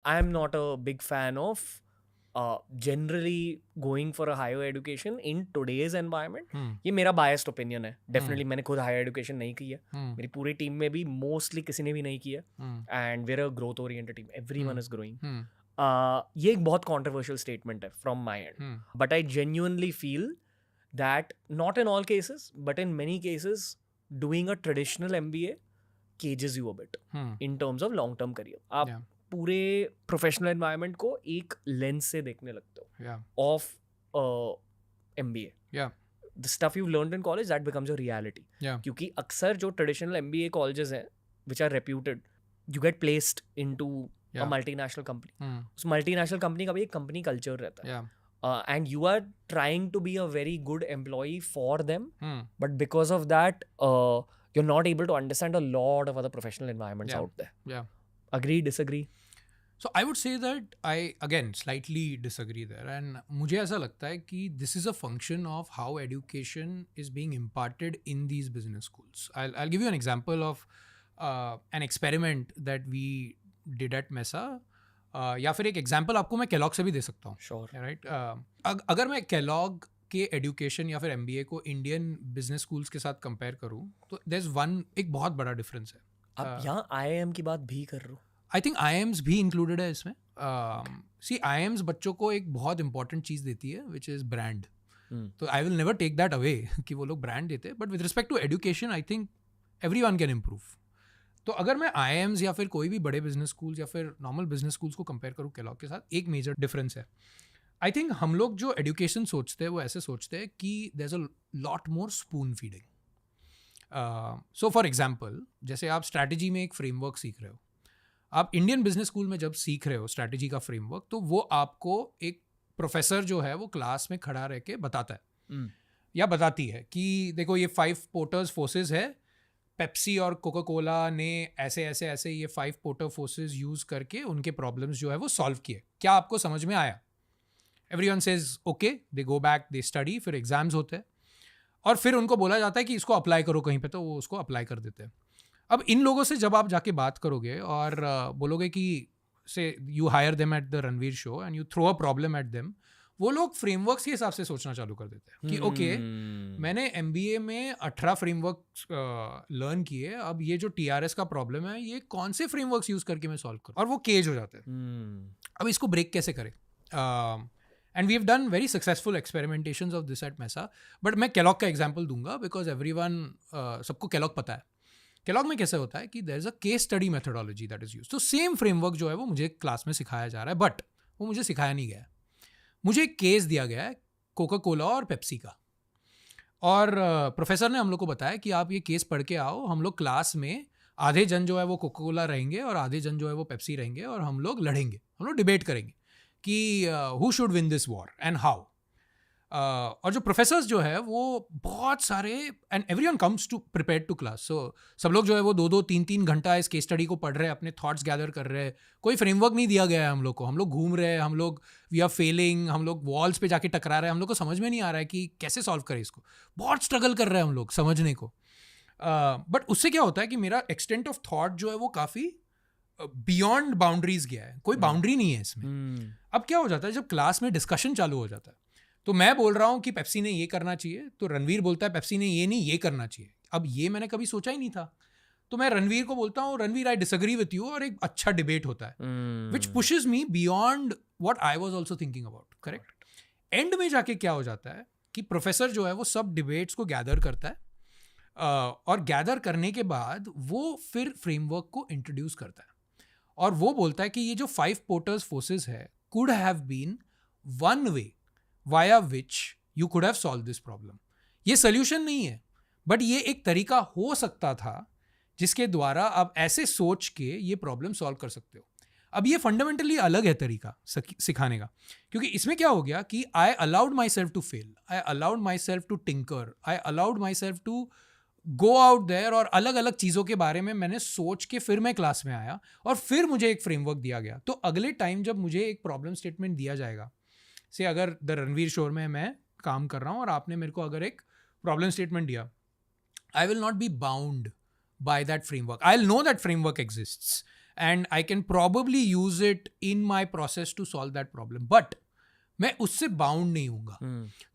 I am not a big fan of generally going for a higher education in today's environment. ये मेरा biased opinion है. Definitely मैंने खुद higher education नहीं की है. मेरी पूरी टीम में भी mostly किसी ने भी नहीं किया. And we're a growth oriented team. Everyone is growing. ये एक बहुत controversial statement है from my end. But I genuinely feel that not in all cases, but in many cases, doing a traditional MBA cages you a bit in terms of long term career. आप पूरे professional environment को एक lens से देखने लगते हो of MBA. The stuff you learned in college that becomes a reality. क्योंकि अक्सर जो ट्रेडिशनल MBA कॉलेजेस हैं which are reputed, you get placed into a multinational company. उस मल्टीनेशनल कंपनी का भी एक कंपनी कल्चर रहता है. And you are trying to be a very good employee for them, but because of that, you're not able to understand a lot of other professional environments out there. Agree, disagree? So I would say that I again slightly disagree there, and मुझे ऐसा लगता है कि this is a function of how education is being imparted in these business schools. I'll give you an example of an experiment that we did at MESA. या फिर एक example आपको मैं केलॉग से भी दे सकता हूँ. Sure. राइट. अगर मैं केलॉग के एजुकेशन या फिर MBA को इंडियन बिजनेस स्कूल्स के साथ कंपेयर करूँ तो देयर इज वन एक बहुत बड़ा डिफरेंस है. आप यहाँ IIM की बात भी कर रहे हो. आई थिंक IIMs भी इंक्लूडेड है इसमें. सी IIMs बच्चों को एक बहुत इंपॉर्टेंट चीज़ देती है विच इज़ ब्रांड. तो I will never take that away कि वो लोग ब्रांड देते हैं, but with respect to education I think everyone can improve. तो अगर मैं IIMs या फिर कोई भी बड़े बिजनेस स्कूल्स या फिर नॉर्मल बिजनेस स्कूल्स को कंपेयर करूँ केलॉग के साथ, एक मेजर डिफरेंस है. आई थिंक हम लोग जो एजुकेशन सोचते हैं वो ऐसे सोचते हैं कि there is a lot more spoon feeding. So for example, जैसे आप स्ट्रैटेजी में एक फ्रेमवर्क सीख रहे हो, आप इंडियन बिजनेस स्कूल में जब सीख रहे हो स्ट्रैटेजी का फ्रेमवर्क, तो वो आपको एक प्रोफेसर जो है वो क्लास में खड़ा रह के बताता है या बताती है कि देखो ये 5 पोर्टर्स फोर्सेस है, पेप्सी और कोका कोला ने ऐसे ऐसे ऐसे ये 5 पोर्टर फोर्सेस यूज़ करके उनके प्रॉब्लम्स जो है वो सॉल्व किए. क्या आपको समझ में आया? Everyone says okay, they go back, they study, फिर एग्जाम्स होते हैं और फिर उनको बोला जाता है कि इसको अप्लाई करो कहीं पे, तो वो उसको अप्लाई कर देते हैं. अब इन लोगों से जब आप जाके बात करोगे और बोलोगे कि say you hire them at the Ranveer show and you throw a problem at them, वो लोग फ्रेमवर्क्स के हिसाब से सोचना चालू कर देते हैं कि ओके मैंने MBA में 18 फ्रेमवर्क लर्न किए, अब ये जो TRS का प्रॉब्लम है ये कौन से फ्रेमवर्क्स यूज करके मैं सॉल्व करूँ, और वो केज हो जाते हैं. अब इसको ब्रेक कैसे करें? And we have done very successful experimentations of this at MESA, but मैं केलॉग का एग्जाम्पल दूंगा बिकॉज एवरीवन सबको केलॉग पता है. केलॉग में कैसे होता है कि there is a case study methodology that is used. तो सेम फ्रेमवर्क जो है वो मुझे क्लास में सिखाया जा रहा है, बट वो मुझे सिखाया नहीं गया. मुझे एक केस दिया गया है कोका कोला और पेप्सी का, और प्रोफेसर ने हम लोग को बताया कि आप ये केस पढ़ के आओ, हम लोग क्लास में आधे जन जो है वो कोका कोला रहेंगे और आधे जन जो है वो पेप्सी रहेंगे, और हम लोग लड़ेंगे, हम लोग डिबेट करेंगे कि who should win this war and how. और जो प्रोफेसर्स जो है वो बहुत सारे, and everyone comes to prepared to class, so सब लोग जो है वो 2-2, 3-3 घंटा इस केस स्टडी को पढ़ रहे हैं, अपने थॉट्स गैदर कर रहे हैं. कोई फ्रेमवर्क नहीं दिया गया है हम लोग को, हम लोग घूम रहे हैं, हम लोग वी आर फेलिंग, हम लोग वॉल्स पे जाके टकरा रहे हैं, हम लोग को समझ में नहीं आ रहा है कि कैसे सॉल्व करें इसको. बहुत स्ट्रगल कर रहे हैं हम लोग समझने को. बट उससे क्या होता है कि मेरा एक्सटेंट ऑफ थॉट जो है वो काफ़ी बियॉन्ड बाउंड्रीज गया है, कोई बाउंड्री नहीं है इसमें. अब क्या हो जाता है जब क्लास में डिस्कशन चालू हो जाता है, तो मैं बोल रहा हूँ कि पेप्सी ने ये करना चाहिए, तो रणवीर बोलता है पेप्सी ने ये नहीं ये करना चाहिए. अब ये मैंने कभी सोचा ही नहीं था, तो मैं रणवीर को बोलता हूँ Ranveer I disagree with you, और एक अच्छा डिबेट होता है which pushes me beyond what I was also thinking about. Correct. End में जाके क्या हो जाता है कि प्रोफेसर जो है वो सब डिबेट्स को गैदर करता है, और गैदर करने के बाद वो फिर फ्रेमवर्क को इंट्रोड्यूस करता है, और वो बोलता है कि ये जो 5 पोर्टर्स फोर्सेस है could have been one way via which you could have solved this problem. ये सोल्यूशन नहीं है, बट ये एक तरीका हो सकता था जिसके द्वारा आप ऐसे सोच के ये प्रॉब्लम सॉल्व कर सकते हो. अब ये फंडामेंटली अलग है तरीका सिखाने का, क्योंकि इसमें क्या हो गया कि I allowed myself to fail, I allowed myself to tinker, I allowed myself to go out there, और अलग अलग चीज़ों के बारे में मैंने सोच के फिर मैं क्लास में आया और फिर मुझे एक फ्रेमवर्क दिया गया. तो अगले टाइम जब मुझे एक प्रॉब्लम स्टेटमेंट दिया जाएगा, से अगर द रणवीर शो में मैं काम कर रहा हूँ और आपने मेरे को अगर एक प्रॉब्लम स्टेटमेंट दिया, I will not be bound by that framework. I will know that framework exists and I can probably use it in my process to solve that problem, but मैं उससे बाउंड नहीं हूँगा.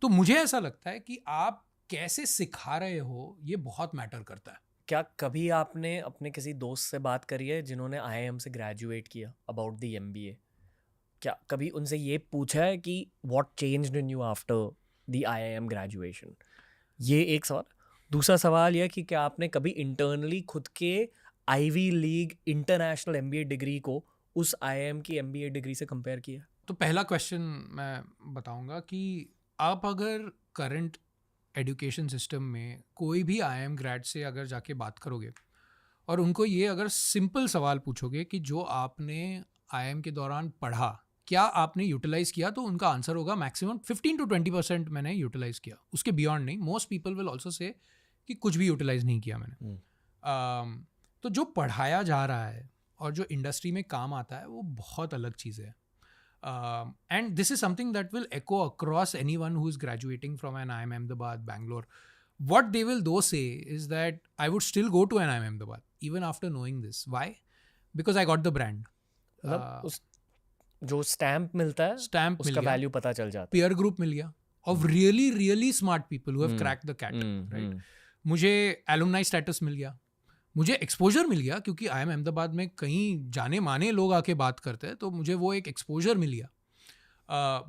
तो मुझे ऐसा लगता है कि आप कैसे सिखा रहे हो ये बहुत मैटर करता है. क्या कभी आपने अपने किसी दोस्त से बात करी है जिन्होंने IIM से ग्रेजुएट किया अबाउट द MBA? क्या कभी उनसे ये पूछा है कि what changed in you after the IIM graduation? ये एक सवाल. दूसरा सवाल यह कि क्या आपने कभी इंटरनली खुद के Ivy League international MBA degree को उस IIM की MBA डिग्री से कंपेयर किया? तो पहला क्वेश्चन मैं बताऊंगा कि आप अगर करंट एजुकेशन सिस्टम में कोई भी IIM ग्रेड से अगर जाके बात करोगे और उनको ये अगर सिंपल सवाल पूछोगे कि जो आपने IIM के दौरान पढ़ा क्या आपने यूटिलाइज किया, तो उनका आंसर होगा मैक्सिमम 15 to 20% मैंने यूटिलाइज किया, उसके बियॉन्ड नहीं. Most people will also say कि कुछ भी यूटिलाइज नहीं किया मैंने. तो जो पढ़ाया जा रहा है और जो इंडस्ट्री में काम आता है वो बहुत अलग चीज़ है. And this is something that will echo across anyone who is graduating from an IIM Ahmedabad, Bangalore. What they will though say is that I would still go to an IIM Ahmedabad even after knowing this. Why? Because I got the brand. उस जो stamp मिलता है Stamp उसका मिल गया, value पता चल जाता peer group मिल गया of really really smart people who have cracked the cat. Right? मुझे alumni status मिल गया, मुझे एक्सपोजर मिल गया क्योंकि IIM अहमदाबाद में कहीं जाने माने लोग आके बात करते हैं, तो मुझे वो एक एक्सपोजर मिल गया.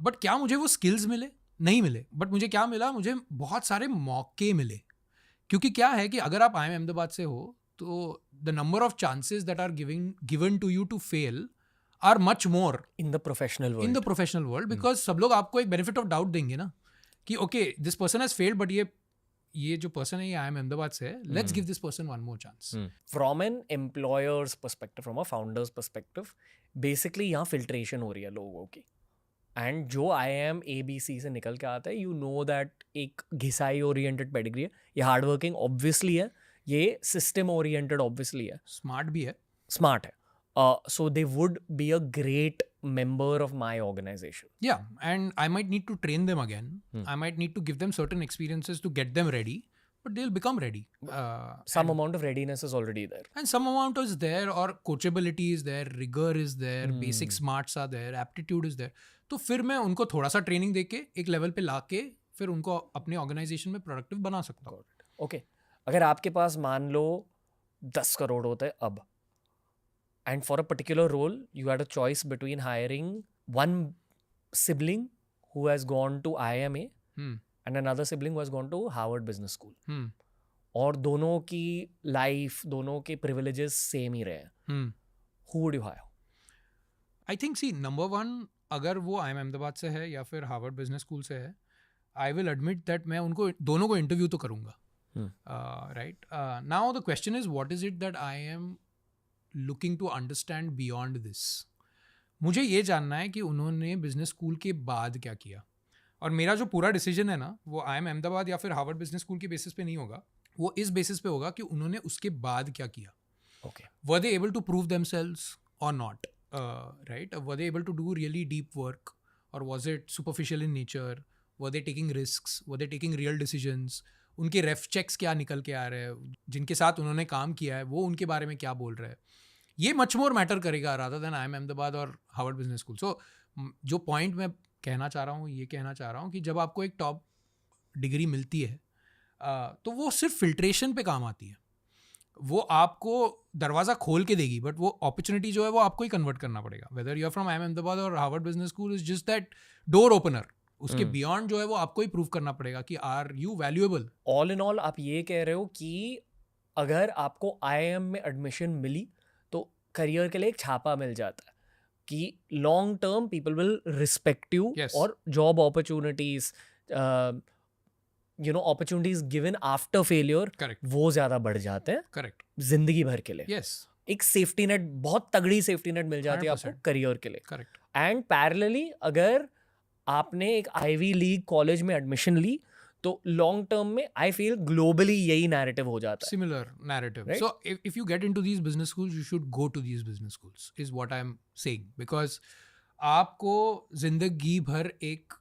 बट क्या मुझे वो स्किल्स मिले? नहीं मिले. बट मुझे क्या मिला? मुझे बहुत सारे मौके मिले. क्योंकि क्या है कि अगर आप IIM अहमदाबाद से हो तो the number of chances that are given to you to fail are much more in the professional world. Because सब लोग आपको एक बेनिफिट ऑफ डाउट देंगे ना कि okay this person has failed, but ये जो पर्सन है ये IIM अहमदाबाद से है, let's give this person one more chance. From an employer's perspective, from a founder's perspective, basically यहाँ फिल्ट्रेशन हो रही है लोगों की. एंड जो IIM ABC से निकल के आता है, यू नो दैट एक घिसाई ओरिएंटेड पेडिग्री है, ये हार्ड वर्किंग ऑब्वियसली है, ये सिस्टम ओरिएंटेड ऑब्वियसली है, स्मार्ट भी है, स्मार्ट है. So they would be a great member of my organization. Yeah, and I might need to train them again. I might need to give them certain experiences to get them ready, but they'll become ready. Some amount of readiness is already there. And some amount is there, or coachability is there, rigor is there, basic smarts are there, aptitude is there. तो फिर मैं उनको थोड़ा सा training देके एक level पे लाके फिर उनको अपने ऑर्गेनाइजेशन में प्रोडक्टिव बना सकता हूँ. Okay, अगर आपके पास मान लो 10 करोड़ होता है अब, and for a particular role you had a choice between hiring one sibling who has gone to IIMA and another sibling who has gone to Harvard Business School, और दोनों की लाइफ, दोनों के privileges सेम ही रहे हैं, who would you hire? I think see, number one, अगर वो IIM Ahmedabad से है या फिर हार्वर्ड बिजनेस स्कूल से है, I will admit that मैं उनको दोनों को इंटरव्यू तो करूँगा. Right? Now the question is, what is it that I am looking to understand beyond this? मुझे ये जानना है कि उन्होंने बिजनेस स्कूल के बाद क्या किया, और मेरा जो पूरा डिसीजन है ना वो IIM अहमदाबाद या फिर हार्वर्ड बिजनेस स्कूल के बेसिस पे नहीं होगा, वो इस बेसिस पे होगा कि उन्होंने उसके बाद क्या किया. Okay. Were they able to prove themselves or not? Right? Were they able to do really deep work, or was it superficial in nature? Were they taking risks? Were they taking real decisions? उनके रेफ checks क्या निकल के आ रहे हैं, जिनके साथ उन्होंने काम किया है वो उनके बारे में क्या बोल रहे हैं, ये मच मोर मैटर करेगा रादर देन IIM अहमदाबाद और हार्वर्ड बिजनेस स्कूल. सो जो पॉइंट मैं कहना चाह रहा हूँ, ये कहना चाह रहा हूँ कि जब आपको एक टॉप डिग्री मिलती है तो वो सिर्फ फिल्ट्रेशन पे काम आती है, वो आपको दरवाज़ा खोल के देगी, बट वो अपॉर्चुनिटी जो है वो आपको ही कन्वर्ट करना पड़ेगा. Whether you are from IIM Ahmedabad और Harvard business school is just that door opener. उसके बियॉन्ड जो है वो आपको ही प्रूव करना पड़ेगा कि are you valuable. All in all आप ये कह रहे हो कि अगर आपको IIM में एडमिशन मिली तो करियर के लिए एक छापा मिल जाता है कि long term people will respect you, और job opportunities, opportunities given after failure, वो ज्यादा बढ़ जाते हैं. करेक्ट. जिंदगी भर के लिए. यस. एक सेफ्टी नेट, बहुत तगड़ी सेफ्टी नेट मिल जाती है आपको करियर के लिए. करेक्ट. एंड पैरेलली अगर आपने एक आईवी लीग कॉलेज में एडमिशन ली तो लॉन्ग टर्म में आई फील ग्लोबली यही नैरेटिव हो जाता है. Similar narrative. So if you get into these business schools, you should go to these business schools is what I am saying, because आपको जिंदगी भर एक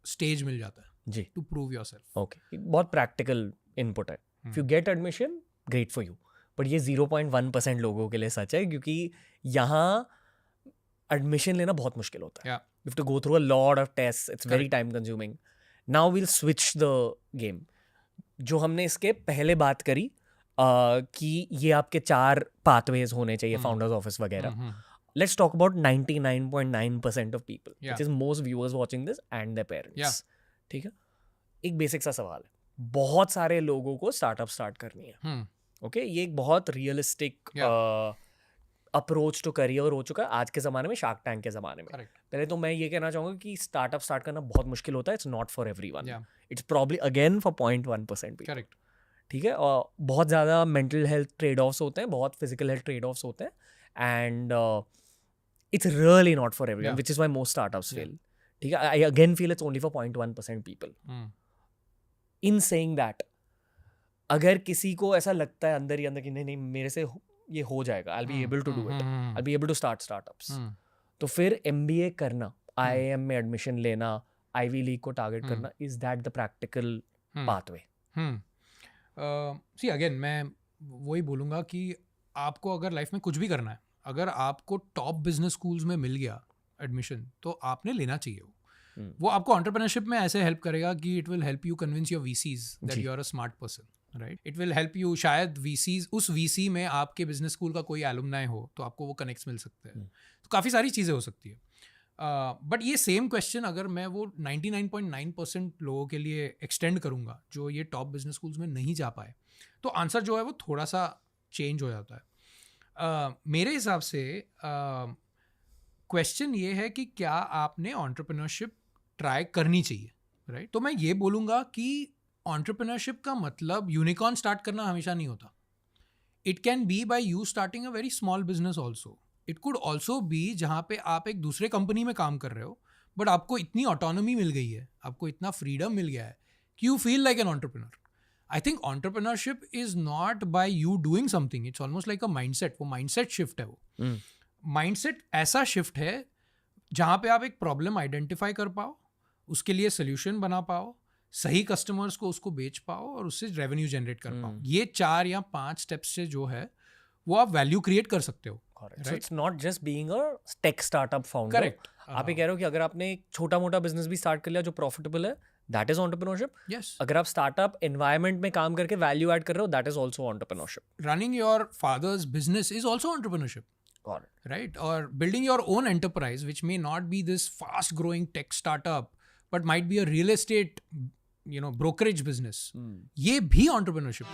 स्टेज मिल जाता है जी टू प्रूव योरसेल्फ. ओके, बहुत प्रैक्टिकल इनपुट है. If you get admission, great for you, but ये 0.1% लोगों के लिए सच है, क्योंकि यहाँ एडमिशन लेना बहुत मुश्किल होता है. You have to go through a lot of tests. It's very time consuming. Now we'll switch the game. जो हमने इसके पहले बात करी कि ये आपके 4 pathways होने चाहिए founders office वगैरह. Let's talk about 99.9% of people, which is most viewers watching this and their parents. ठीक है. एक बेसिक सा सवाल है. बहुत सारे लोगों को स्टार्टअप स्टार्ट करनी है. ओके, ये एक बहुत रियलिस्टिक अप्रोच टू करियर हो चुका है आज के ज़माने में, शार्क टैंक के ज़माने में. पहले तो मैं ये कहना चाहूँगा कि स्टार्टअप स्टार्ट करना बहुत मुश्किल होता है. It's not for everyone. It's probably again for 0.1% भी. करेक्ट. ठीक है. और बहुत ज़्यादा मेंटल हेल्थ ट्रेड ऑफ्स होते हैं, बहुत फिजिकल हेल्थ ट्रेड ऑफ्स होते हैं, and it's really not for everyone, which is why most startups fail. ठीक है. I again feel it's only for 0.1% people. In saying that, अगर किसी को ऐसा लगता है अंदर ही अंदर कि नहीं मेरे से ये हो जाएगा, I'll be able to do it, I'll be able to start startups, तो फिर MBA करना, IIM में एडमिशन लेना, Ivy League को टारगेट करना, is that the practical pathway? See again, मैं वही बोलूँगा कि आपको अगर लाइफ में कुछ भी करना है, अगर आपको टॉप बिजनेस स्कूल्स में मिल गया एडमिशन, तो आपने लेना चाहिए वो आपको एंटरप्रेन्योरशिप में ऐसे हेल्प करेगा कि it will help you convince your VCs that you are a smart person, right. It will help you, शायद VCs, उस VC में आपके बिजनेस स्कूल का कोई एलुमनाई हो तो आपको वो कनेक्ट्स मिल सकते हैं. तो काफ़ी सारी चीज़ें हो सकती है. बट ये सेम क्वेश्चन अगर मैं वो 99.9% लोगों के लिए एक्सटेंड करूँगा जो ये टॉप बिजनेस स्कूल्स में नहीं जा पाए, तो आंसर जो है वो थोड़ा सा चेंज हो जाता है. मेरे हिसाब से क्वेश्चन ये है कि क्या आपने एंटरप्रेन्योरशिप ट्राई करनी चाहिए, राइट. तो मैं ये बोलूँगा कि एंटरप्रेन्योरशिप का मतलब यूनिकॉर्न स्टार्ट करना हमेशा नहीं होता. It can be by you starting a very small business also. It could also be जहाँ पे आप एक दूसरे कंपनी में काम कर रहे हो, बट आपको इतनी ऑटोनॉमी मिल गई है, आपको इतना फ्रीडम मिल गया है कि you feel like an entrepreneur. I think entrepreneurship is not by you doing something, it's almost like a mindset. वो माइंडसेट शिफ्ट है. वो माइंडसेट ऐसा शिफ्ट है जहाँ पे आप एक प्रॉब्लम आइडेंटिफाई कर पाओ, उसके लिए सोल्यूशन बना पाओ, सही कस्टमर्स को उसको बेच पाओ और उससे रेवेन्यू जनरेट कर पाओ. ये 4 या 5 स्टेप्स से जो है वो आप वैल्यू क्रिएट कर सकते हो. So it's not just being a tech startup founder. Correct. आप ये कह रहे हो कि अगर आपने एक छोटा मोटा बिजनेस भी स्टार्ट कर लिया जो प्रॉफिटेबल है, दैट इज एंटरप्रेन्योरशिप. Yes. अगर आप स्टार्टअप एनवायरनमेंट में काम करके वैल्यू ऐड कर रहे हो, that is also entrepreneurship. Running your father's business is also entrepreneurship. Got it. Right? Or building your own enterprise, which may not be this fast growing tech startup, but might be a real estate, brokerage business. ये भी entrepreneurship.